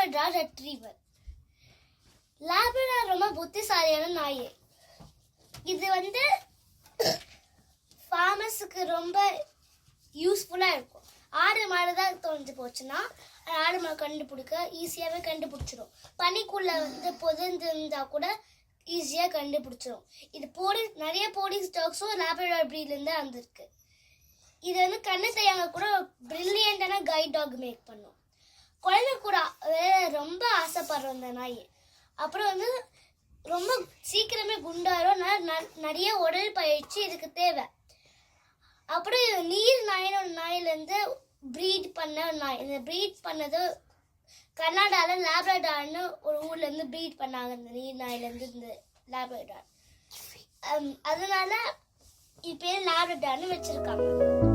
Labrador retriever. Labrador ரொம்ப புத்திசாலியான நாய். இது ஃபார்மர்ஸுக்கு ரொம்ப யூஸ்ஃபுல்லாக இருக்கும். ஆடு மாடு தான் தொலைஞ்சு போச்சுன்னா ஆடு மாடு கண்டுபிடிக்க ஈஸியாகவே கண்டுபிடிச்சிடும். பனிக்குள்ளே புதைஞ்சிருந்தா கூட ஈஸியாக கண்டுபிடிச்சிடும். இது நிறைய போலீஸ் டாக்ஸும் லேப்ரடார் ப்ரீட்லேருந்து வந்திருக்கு. இது கண்ணு தெரியாம கூட பிரில்லியண்டான கைட் டாக் மேக் பண்ணும். குழந்தை கூட ரொம்ப ஆசைப்படுறோம் இந்த நாய். அப்புறம் ரொம்ப சீக்கிரமே குண்டாயிரும். நிறைய உடல் பயிற்சி இதுக்கு தேவை. அப்புறம் நீர் நாயிலேருந்து ப்ரீட் பண்ண நாய். இந்த ப்ரீட் பண்ணது கர்நாடகாவில் லேப்ரடார்னு ஒரு ஊர்லேருந்து ப்ரீட் பண்ணாங்க. இந்த நீர் நாயிலேருந்து இந்த லேப்ரடார். அதனால இது பேர் லேப்ரடார்னு வச்சிருக்காங்க.